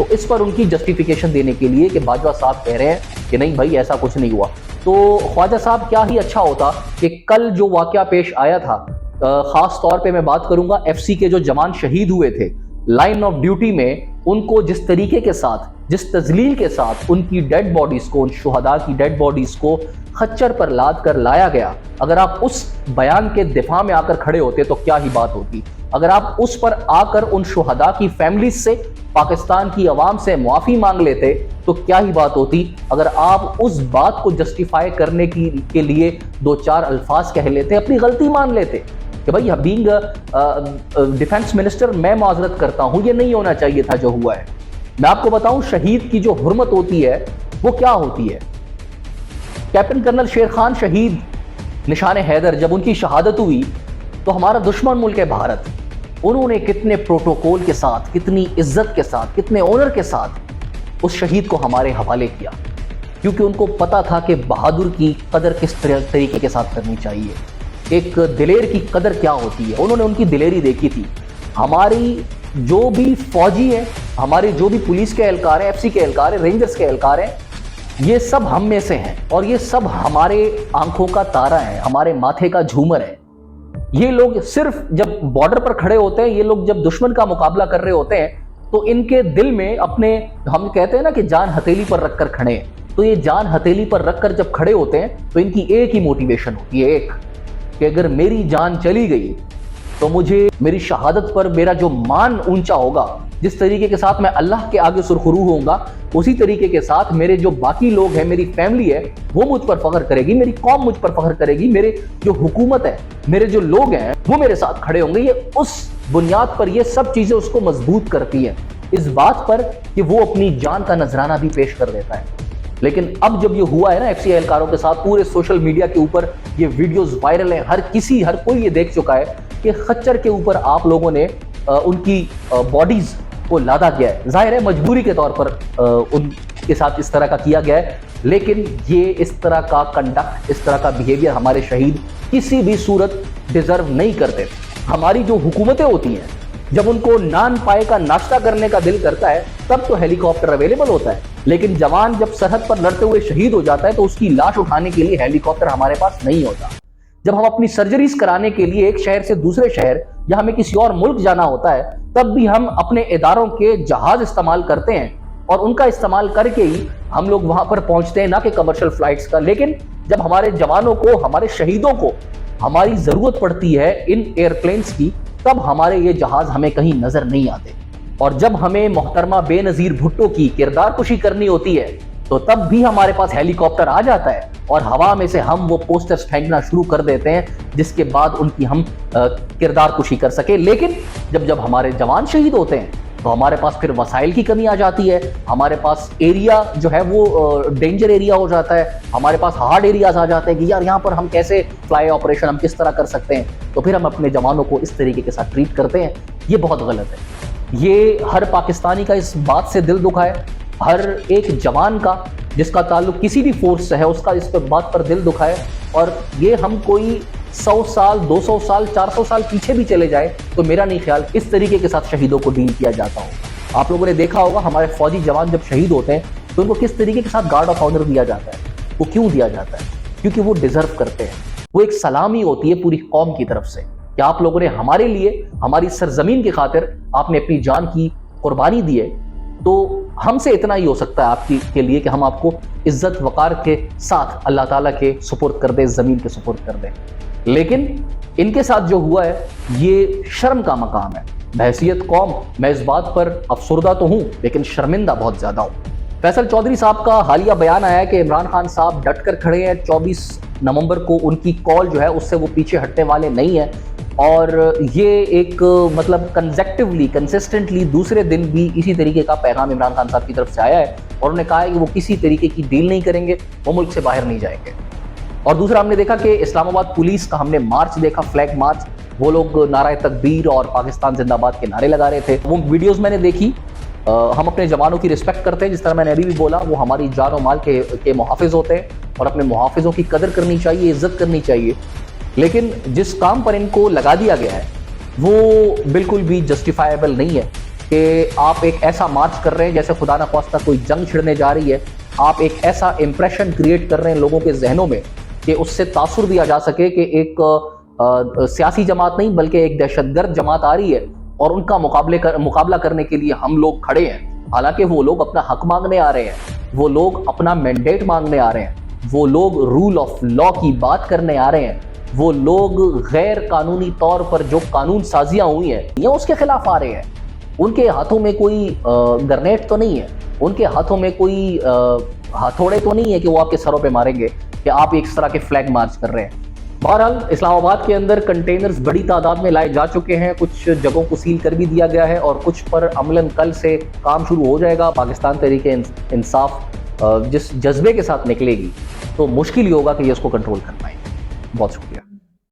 تو اس پر ان کی جسٹیفیکیشن دینے کے لیے کہ باجوہ صاحب کہہ رہے ہیں کہ نہیں بھائی ایسا کچھ نہیں ہوا، تو خواجہ صاحب کیا ہی اچھا ہوتا کہ کل جو واقعہ پیش آیا تھا، خاص طور پہ میں بات کروں گا ایف سی کے جو جوان شہید ہوئے تھے لائن آف ڈیوٹی میں، ان کو جس طریقے کے ساتھ، جس تذلیل کے ساتھ ان کی ڈیڈ باڈیز کو، ان شہداء کی ڈیڈ باڈیز کو خچر پر لاد کر لایا گیا، اگر آپ اس بیان کے دفاع میں آ کر کھڑے ہوتے تو کیا ہی بات ہوتی، اگر آپ اس پر آ کر ان شہداء کی فیملیز سے، پاکستان کی عوام سے معافی مانگ لیتے تو کیا ہی بات ہوتی، اگر آپ اس بات کو جسٹیفائی کرنے کے لیے دو چار الفاظ کہہ لیتے، اپنی غلطی مان لیتے کہ بھائی بینگ ڈیفنس منسٹر میں معذرت کرتا ہوں، یہ نہیں ہونا چاہیے تھا جو ہوا ہے۔ میں آپ کو بتاؤں شہید کی جو حرمت ہوتی ہے وہ کیا ہوتی ہے۔ کیپٹن کرنل شیر خان شہید نشان حیدر جب ان کی شہادت ہوئی تو ہمارا دشمن ملک ہے بھارت، انہوں نے کتنے پروٹوکول کے ساتھ، کتنی عزت کے ساتھ، کتنے آنر کے ساتھ اس شہید کو ہمارے حوالے کیا، کیونکہ ان کو پتا تھا کہ بہادر کی قدر کس طریقے کے ساتھ کرنی چاہیے، ایک دلیر کی قدر کیا ہوتی ہے، انہوں نے ان کی دلیری دیکھی تھی۔ ہماری جو بھی فوجی ہیں، ہمارے جو بھی پولیس کے اہلکار ہیں، ایف سی کے اہلکار ہیں، رینجرز کے اہلکار ہیں، یہ سب ہم میں سے ہیں اور یہ سب ہمارے آنکھوں کا تارا ہے، ہمارے ماتھے کا جھومر ہے۔ یہ لوگ صرف جب بارڈر پر کھڑے ہوتے ہیں، یہ لوگ جب دشمن کا مقابلہ کر رہے ہوتے ہیں تو ان کے دل میں اپنے، ہم کہتے ہیں نا کہ جان ہتھیلی پر رکھ کر کھڑے ہیں، تو یہ جان ہتھیلی پر رکھ کر جب کھڑے ہوتے ہیں تو ان کی ایک ہی موٹیویشن ہوتی ہے، ایک کہ اگر میری جان چلی گئی تو مجھے میری شہادت پر میرا جو مان اونچا ہوگا، جس طریقے کے ساتھ میں اللہ کے آگے سرخرو ہوں گا، اسی طریقے کے ساتھ میرے جو باقی لوگ ہیں، میری فیملی ہے، وہ مجھ پر فخر کرے گی، میری قوم مجھ پر فخر کرے گی، میرے جو حکومت ہے، میرے جو لوگ ہیں وہ میرے ساتھ کھڑے ہوں گے۔ یہ اس بنیاد پر یہ سب چیزیں اس کو مضبوط کرتی ہیں، اس بات پر کہ وہ اپنی جان کا نذرانہ بھی پیش کر دیتا ہے۔ لیکن اب جب یہ ہوا ہے نا ایف سی اہلکاروں کے ساتھ، پورے سوشل میڈیا کے اوپر یہ ویڈیوز وائرل ہیں، ہر کوئی یہ دیکھ چکا ہے کہ خچر کے اوپر آپ لوگوں نے ان کی باڈیز کو لادا گیا ہے، ظاہر ہے مجبوری کے طور پر ان کے ساتھ اس طرح کا کیا گیا ہے، لیکن یہ اس طرح کا کنڈکٹ، اس طرح کا بیہیویئر ہمارے شہید کسی بھی صورت ڈیزرو نہیں کرتے۔ ہماری جو حکومتیں ہوتی ہیں، جب ان کو نان پائے کا ناشتہ کرنے کا دل کرتا ہے تب تو ہیلی کاپٹر اویلیبل ہوتا ہے، لیکن جوان جب سرحد پر لڑتے ہوئے شہید ہو جاتا ہے تو اس کی لاش اٹھانے کے لیے ہیلی کاپٹر ہمارے پاس نہیں ہوتا۔ جب ہم اپنی سرجریز کرانے کے لیے ایک شہر سے دوسرے شہر یا ہمیں کسی اور ملک جانا ہوتا ہے تب بھی ہم اپنے اداروں کے جہاز استعمال کرتے ہیں اور ان کا استعمال کر کے ہی ہم لوگ وہاں پر پہنچتے ہیں، نہ کہ کمرشل فلائٹس کا۔ لیکن جب ہمارے جوانوں کو، ہمارے شہیدوں کو ہماری ضرورت پڑتی ہے ان ایئر پلینز کی، تب ہمارے یہ جہاز ہمیں کہیں نظر نہیں آتے، اور جب ہمیں محترمہ بے نظیر بھٹو کی کردار کشی کرنی ہوتی ہے تو تب بھی ہمارے پاس ہیلی کاپٹر آ جاتا ہے اور ہوا میں سے ہم وہ پوسٹرز پھینکنا شروع کر دیتے ہیں جس کے بعد ان کی ہم کردار کشی کر سکے۔ لیکن جب ہمارے جوان شہید ہوتے ہیں تو ہمارے پاس پھر وسائل کی کمی آ جاتی ہے، ہمارے پاس ایریا جو ہے وہ ڈینجر ایریا ہو جاتا ہے، ہمارے پاس ہارڈ ایریاز آ جاتے ہیں کہ یار یہاں پر ہم کیسے فلائی آپریشن ہم کس طرح کر سکتے ہیں، تو پھر ہم اپنے جوانوں کو اس طریقے کے ساتھ ٹریٹ کرتے ہیں۔ یہ بہت غلط ہے، یہ ہر پاکستانی کا اس بات سے دل دکھا ہے، ہر ایک جوان کا جس کا تعلق کسی بھی فورس سے ہے اس کا اس بات پر دل دکھا ہے، اور یہ ہم کوئی 100 سال 200 سال 400 سال پیچھے بھی چلے جائے تو میرا نہیں خیال اس طریقے کے ساتھ شہیدوں کو ڈیل کیا جاتا ہوگا۔ آپ لوگوں نے دیکھا ہوگا ہمارے فوجی جوان جب شہید ہوتے ہیں تو ان کو کس طریقے کے ساتھ گارڈ آف آنر دیا جاتا ہے۔ وہ کیوں دیا جاتا ہے؟ کیونکہ وہ ڈیزرو کرتے ہیں، وہ ایک سلامی ہوتی ہے پوری قوم کی طرف سے کہ آپ لوگوں نے ہمارے لیے، ہماری سرزمین کی خاطر آپ نے اپنی جان کی قربانی دی ہے، تو ہم سے اتنا ہی ہو سکتا ہے آپ کے لیے کہ ہم آپ کو عزت وقار کے ساتھ اللہ تعالیٰ کے سپرد کر دیں، زمین کے سپرد کر دیں۔ لیکن ان کے ساتھ جو ہوا ہے یہ شرم کا مقام ہے۔ بحیثیت قوم میں اس بات پر افسردہ تو ہوں لیکن شرمندہ بہت زیادہ ہوں۔ فیصل چودھری صاحب کا حالیہ بیان آیا ہے کہ عمران خان صاحب ڈٹ کر کھڑے ہیں، 24 نومبر کو ان کی کال جو ہے اس سے وہ پیچھے ہٹنے والے نہیں ہیں، اور یہ ایک مطلب کنسسٹنٹلی دوسرے دن بھی اسی طریقے کا پیغام عمران خان صاحب کی طرف سے آیا ہے، اور انہوں نے کہا ہے کہ وہ کسی طریقے کی ڈیل نہیں کریں گے، وہ ملک سے باہر نہیں جائیں گے۔ اور دوسرا ہم نے دیکھا کہ اسلام آباد پولیس کا ہم نے مارچ دیکھا، فلیگ مارچ، وہ لوگ نعرہ تکبیر اور پاکستان زندہ باد کے نعرے لگا رہے تھے۔ وہ ویڈیوز میں نے دیکھی۔ ہم اپنے جوانوں کی رسپیکٹ کرتے ہیں، جس طرح میں نے ابھی بھی بولا، وہ ہماری جان و مال کے محافظ ہوتے ہیں اور اپنے محافظوں کی قدر کرنی چاہیے، عزت کرنی چاہیے۔ لیکن جس کام پر ان کو لگا دیا گیا ہے وہ بالکل بھی جسٹیفائیبل نہیں ہے، کہ آپ ایک ایسا مارچ کر رہے ہیں جیسے خدا نخواستہ کوئی جنگ چھڑنے جا رہی ہے، آپ ایک ایسا امپریشن کریٹ کر رہے ہیں لوگوں کے ذہنوں میں کہ اس سے تاثر دیا جا سکے کہ ایک سیاسی جماعت نہیں بلکہ ایک دہشت گرد جماعت آ رہی ہے اور ان کا مقابلہ کرنے کے لیے ہم لوگ کھڑے ہیں۔ حالانکہ وہ لوگ اپنا حق مانگنے آ رہے ہیں، وہ لوگ اپنا مینڈیٹ مانگنے آ رہے ہیں، وہ لوگ رول آف لا کی بات کرنے آ رہے ہیں، وہ لوگ غیر قانونی طور پر جو قانون سازیاں ہوئی ہیں یا اس کے خلاف آ رہے ہیں۔ ان کے ہاتھوں میں کوئی گرنیٹ تو نہیں ہے، ان کے ہاتھوں میں کوئی ہتھوڑے تو نہیں ہے کہ وہ آپ کے سروں پہ ماریں گے کہ آپ اس طرح کے فلیگ مارچ کر رہے ہیں۔ بہرحال اسلام آباد کے اندر کنٹینرز بڑی تعداد میں لائے جا چکے ہیں، کچھ جگہوں کو سیل کر بھی دیا گیا ہے اور کچھ پر عملاً کل سے کام شروع ہو جائے گا۔ پاکستان تحریک انصاف جس جذبے کے ساتھ نکلے گی تو مشکل ہی ہوگا کہ یہ اس کو کنٹرول کر پائیں۔ بہت شکریہ۔